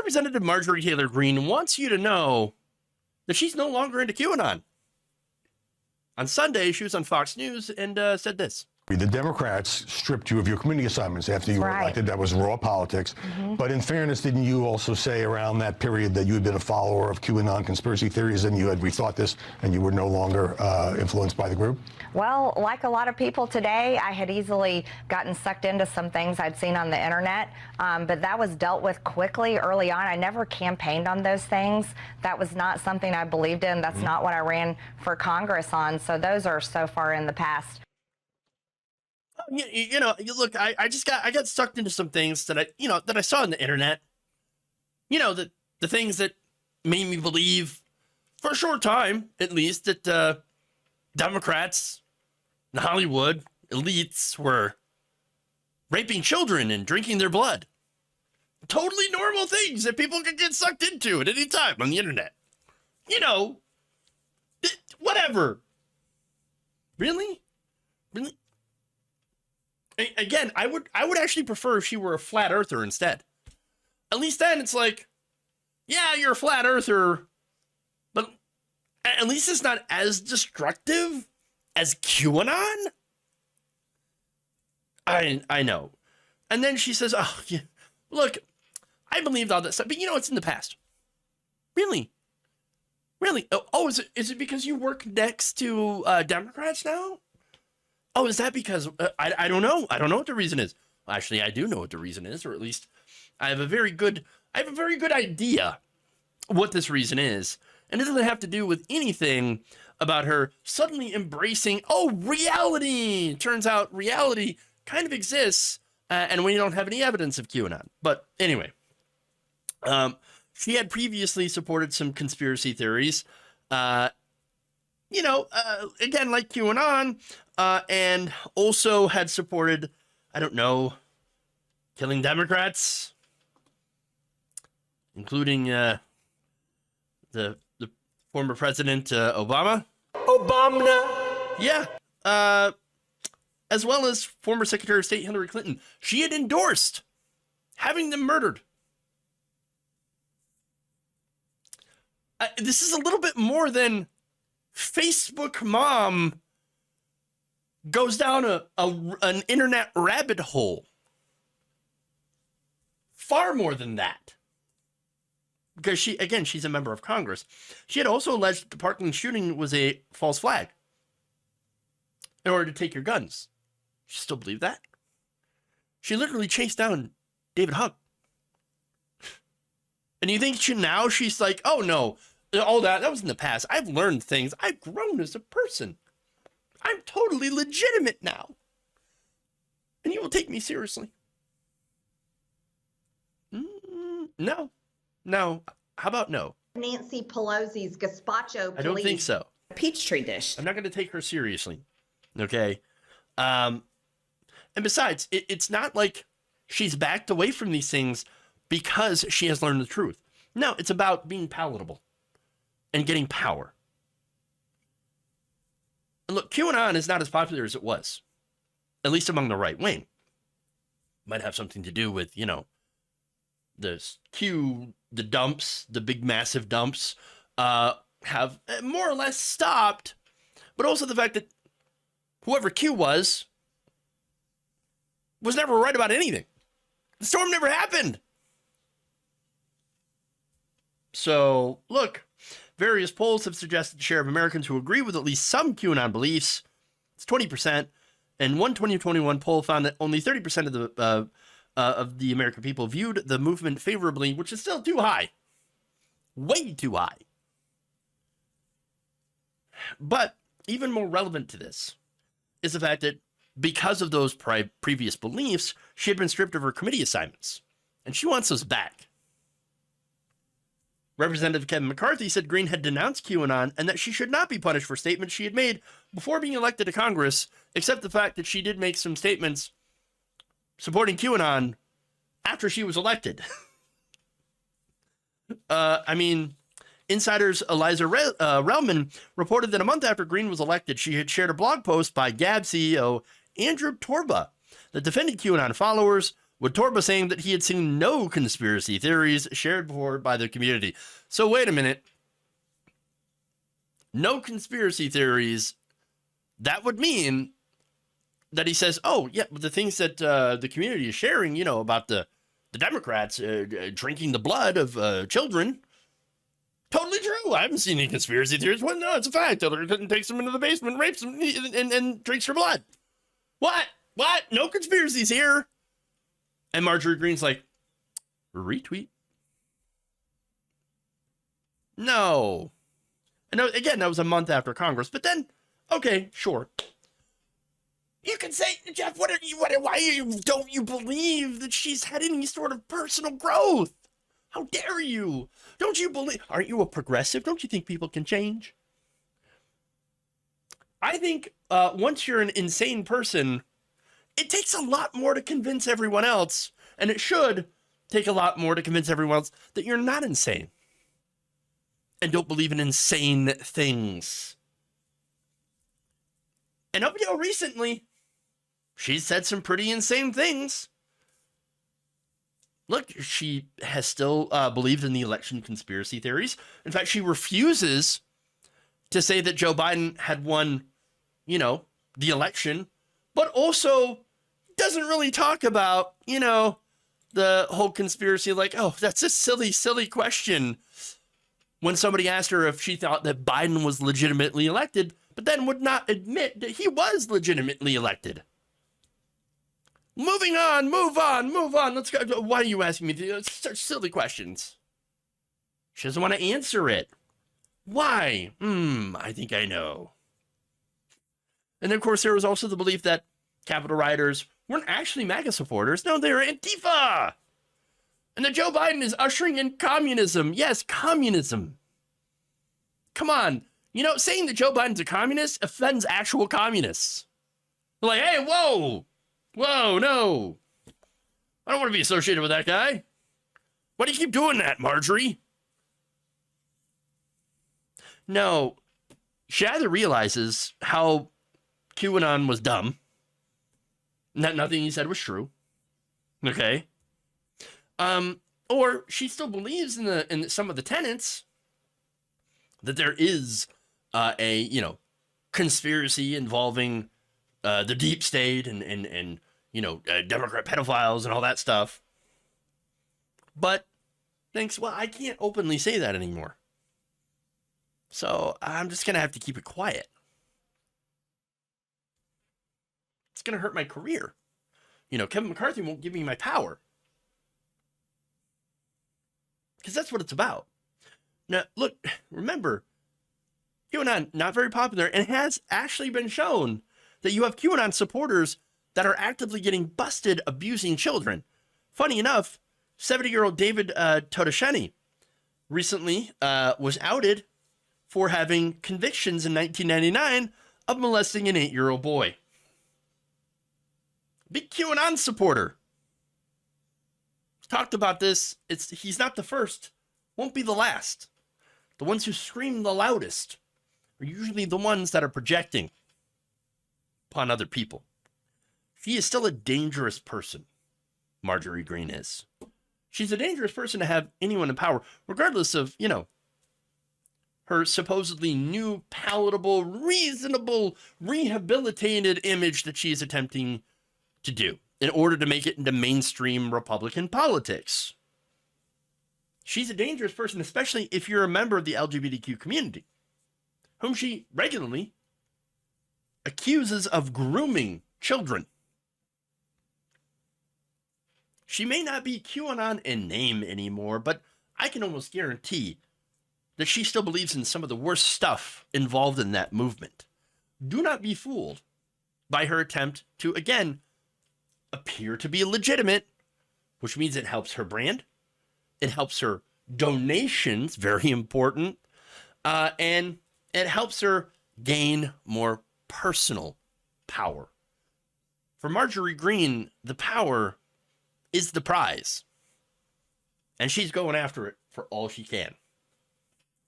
Representative Marjorie Taylor Greene wants you to know that she's no longer into QAnon. On Sunday, she was on Fox News and said this. The Democrats stripped you of your committee assignments after you were elected. That was raw politics. But in fairness, didn't you also say around that period that you had been a follower of QAnon conspiracy theories and you had rethought this and you were no longer influenced by the group? Well, like a lot of people today, I had easily gotten sucked into some things I'd seen on the internet, but that was dealt with quickly early on. I never campaigned on those things. That was not something I believed in. That's not what I ran for Congress on. So those are so far in the past. You know, look, I got sucked into some things that I saw on the internet. You know, the things that made me believe, for a short time at least, that Democrats and Hollywood elites were raping children and drinking their blood. Totally normal things that people could get sucked into at any time on the internet. You know, whatever. Really? Again, I would actually prefer if she were a flat earther instead. At least then it's like, yeah, you're a flat earther, but at least it's not as destructive as QAnon. I know. And then she says, oh, yeah, look, I believed all that stuff, but you know, it's in the past. Really? Oh, is it because you work next to Democrats now? Oh, is that because I don't know. I don't know what the reason is. Well, actually, I do know what the reason is, or at least I have a very good idea what this reason is. And it doesn't have to do with anything about her suddenly embracing, reality. Turns out reality kind of exists, and we don't have any evidence of QAnon. But anyway, she had previously supported some conspiracy theories, again, like QAnon, and also had supported, I don't know, killing Democrats, including the former President Obama. Yeah. As well as former Secretary of State Hillary Clinton. She had endorsed having them murdered. This is a little bit more than Facebook mom goes down an internet rabbit hole. Far more than that. Because she's a member of Congress. She had also alleged that the Parkland shooting was a false flag in order to take your guns. She still believe that? She literally chased down David Hogg. And you think she's like, oh no, all that was in the past. I've learned things. I've grown as a person. I'm totally legitimate now. And you will take me seriously. No. How about no? Nancy Pelosi's gazpacho, please. I don't think so. Peachtree dish. I'm not going to take her seriously. Okay? And besides, it's not like she's backed away from these things because she has learned the truth. No, it's about being palatable and getting power. And look, QAnon is not as popular as it was, at least among the right wing. Might have something to do with, the dumps, the big massive dumps, have more or less stopped, but also the fact that whoever Q was never right about anything. The storm never happened. So, look, various polls have suggested the share of Americans who agree with at least some QAnon beliefs. It's 20%. And one 2021 poll found that only 30% of the American people viewed the movement favorably, which is still too high. Way too high. But even more relevant to this is the fact that because of those previous beliefs, she had been stripped of her committee assignments. And she wants those back. Representative Kevin McCarthy said Greene had denounced QAnon and that she should not be punished for statements she had made before being elected to Congress, except the fact that she did make some statements supporting QAnon after she was elected. Insiders Eliza Relman reported that a month after Greene was elected, she had shared a blog post by Gab CEO Andrew Torba that defended QAnon followers, with Torba saying that he had seen no conspiracy theories shared before by the community. So wait a minute. No conspiracy theories. That would mean that he says, oh, yeah, but the things that the community is sharing, you know, about the Democrats drinking the blood of children, totally true. I haven't seen any conspiracy theories. Well, no, it's a fact. Hillary Clinton takes them into the basement, rapes them, and drinks her blood. What? No conspiracies here. And Marjorie Greene's like, retweet. No. And again, that was a month after Congress. But then, okay, sure. You can say, Jeff, why don't you believe that she's had any sort of personal growth? How dare you? Don't you believe? Aren't you a progressive? Don't you think people can change? I think once you're an insane person, it takes a lot more to convince everyone else, and it should take a lot more to convince everyone else that you're not insane and don't believe in insane things. And up until recently, she's said some pretty insane things. Look, she has still believed in the election conspiracy theories. In fact, she refuses to say that Joe Biden had won, you know, the election, but also doesn't really talk about, you know, the whole conspiracy, like, oh, that's a silly, silly question. When somebody asked her if she thought that Biden was legitimately elected, but then would not admit that he was legitimately elected. Moving on, move on. Let's go. Why are you asking me such silly questions? She doesn't want to answer it. Why? I think I know. And of course, there was also the belief that Capitol rioters weren't actually MAGA supporters. No, they were Antifa. And that Joe Biden is ushering in communism. Yes, communism. Come on. You know, saying that Joe Biden's a communist offends actual communists. They're like, hey, whoa, no. I don't want to be associated with that guy. Why do you keep doing that, Marjorie? No, she either realizes how QAnon was dumb, and that nothing he said was true, okay? Or she still believes in some of the tenets that there is a, you know, conspiracy involving the deep state and you know, Democrat pedophiles and all that stuff. But thinks, well, I can't openly say that anymore. So I'm just going to have to keep it quiet. It's going to hurt my career. You know, Kevin McCarthy won't give me my power. Because that's what it's about. Now, look, remember, QAnon, not very popular, and has actually been shown that you have QAnon supporters that are actively getting busted abusing children. Funny enough, 70-year-old David Totosheni recently was outed for having convictions in 1999 of molesting an 8-year-old boy. Big QAnon supporter. Talked about this. He's not the first, won't be the last. The ones who scream the loudest are usually the ones that are projecting upon other people. She is still a dangerous person, Marjorie Greene is. She's a dangerous person to have anyone in power, regardless of, you know, her supposedly new, palatable, reasonable, rehabilitated image that she is attempting to do in order to make it into mainstream Republican politics. She's a dangerous person, especially if you're a member of the LGBTQ community, whom she regularly accuses of grooming children. She may not be QAnon in name anymore, but I can almost guarantee that she still believes in some of the worst stuff involved in that movement. Do not be fooled by her attempt to, again, appear to be legitimate, which means it helps her brand. It helps her donations, very important, and it helps her gain more personal power. For Marjorie Greene, the power is the prize, and she's going after it for all she can.